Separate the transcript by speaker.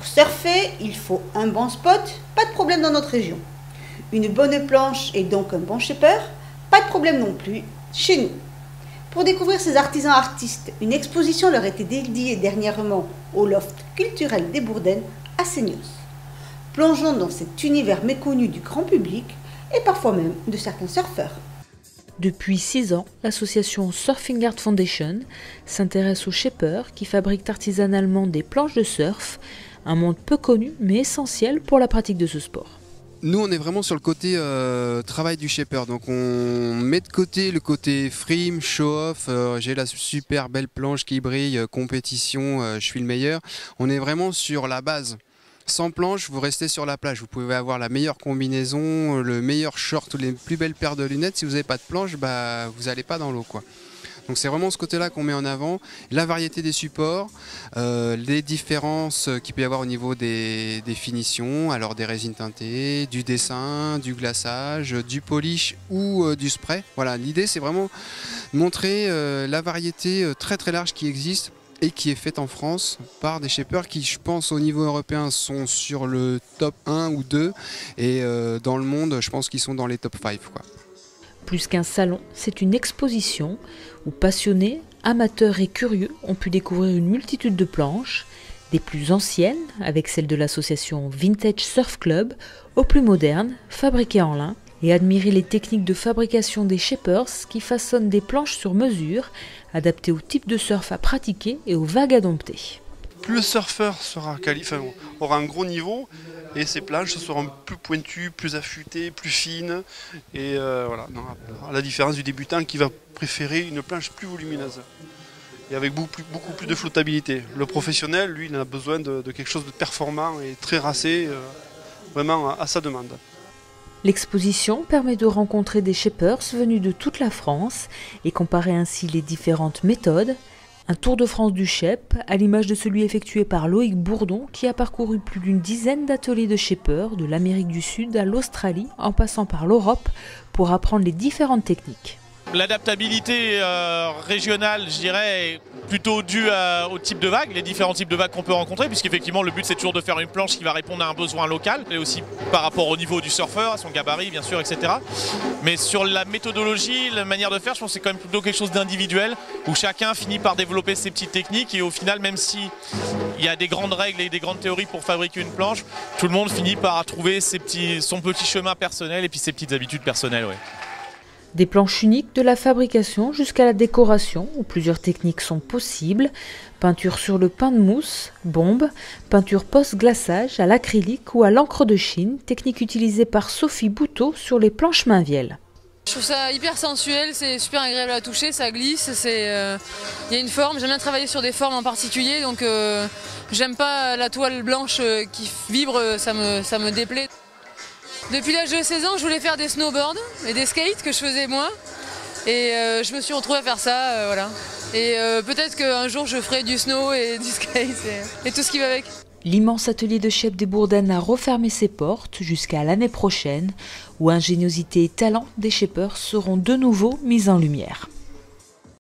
Speaker 1: Pour surfer, il faut un bon spot, pas de problème dans notre région. Une bonne planche et donc un bon shaper, pas de problème non plus chez nous. Pour découvrir ces artisans artistes, une exposition leur était dédiée dernièrement au loft culturel des Bourdaines à Seignos. Plongeons dans cet univers méconnu du grand public et parfois même de certains surfeurs.
Speaker 2: Depuis 6 ans, l'association Surfing Art Foundation s'intéresse aux shapers qui fabriquent artisanalement des planches de surf, un monde peu connu mais essentiel pour la pratique de ce sport.
Speaker 3: Nous, on est vraiment sur le côté travail du shaper. Donc, on met de côté le côté frame, show-off. J'ai la super belle planche qui brille, compétition, je suis le meilleur. On est vraiment sur la base. Sans planche, vous restez sur la plage. Vous pouvez avoir la meilleure combinaison, le meilleur short ou les plus belles paires de lunettes. Si vous n'avez pas de planche, vous n'allez pas dans l'eau, quoi. Donc c'est vraiment ce côté-là qu'on met en avant, la variété des supports, les différences qu'il peut y avoir au niveau des finitions, alors des résines teintées, du dessin, du glaçage, du polish ou du spray. Voilà, l'idée c'est vraiment montrer la variété très très large qui existe et qui est faite en France par des shapers qui, je pense, au niveau européen sont sur le top 1 ou 2 et dans le monde, je pense qu'ils sont dans les top 5, quoi.
Speaker 2: Plus qu'un salon, c'est une exposition où passionnés, amateurs et curieux ont pu découvrir une multitude de planches, des plus anciennes, avec celles de l'association Vintage Surf Club, aux plus modernes, fabriquées en lin, et admirer les techniques de fabrication des shapers qui façonnent des planches sur mesure, adaptées au type de surf à pratiquer et aux vagues à dompter.
Speaker 4: Plus le surfeur aura un gros niveau et ses planches seront plus pointues, plus affûtées, plus fines. Et voilà, à la différence du débutant qui va préférer une planche plus volumineuse et avec beaucoup plus de flottabilité. Le professionnel, lui, il a besoin de quelque chose de performant et très racé, vraiment à sa demande.
Speaker 2: L'exposition permet de rencontrer des shapers venus de toute la France et comparer ainsi les différentes méthodes. Un tour de France du shape, à l'image de celui effectué par Loïc Bourdon, qui a parcouru plus d'une dizaine d'ateliers de shapers, de l'Amérique du Sud à l'Australie, en passant par l'Europe, pour apprendre les différentes techniques.
Speaker 5: L'adaptabilité régionale, je dirais, est plutôt due au type de vagues, les différents types de vagues qu'on peut rencontrer, puisqu'effectivement le but c'est toujours de faire une planche qui va répondre à un besoin local, et aussi par rapport au niveau du surfeur, à son gabarit bien sûr, etc. Mais sur la méthodologie, la manière de faire, je pense que c'est quand même plutôt quelque chose d'individuel, où chacun finit par développer ses petites techniques, et au final, même si il y a des grandes règles et des grandes théories pour fabriquer une planche, tout le monde finit par trouver son petit chemin personnel et puis ses petites habitudes personnelles. Ouais.
Speaker 2: Des planches uniques de la fabrication jusqu'à la décoration, où plusieurs techniques sont possibles. Peinture sur le pain de mousse, bombe, peinture post-glaçage à l'acrylique ou à l'encre de Chine, technique utilisée par Sophie Bouteau sur les planches Mainvielle.
Speaker 6: Je trouve ça hyper sensuel, c'est super agréable à toucher, ça glisse, il y a une forme, j'aime bien travailler sur des formes en particulier, donc j'aime pas la toile blanche qui vibre, ça me déplaît. Depuis l'âge de 16 ans, je voulais faire des snowboards et des skates que je faisais moi. Et je me suis retrouvée à faire ça, voilà. Et peut-être qu'un jour je ferai du snow et du skate et tout ce qui va avec.
Speaker 2: L'immense atelier de shape des Bourdaines a refermé ses portes jusqu'à l'année prochaine, où ingéniosité et talent des shapers seront de nouveau mis en lumière.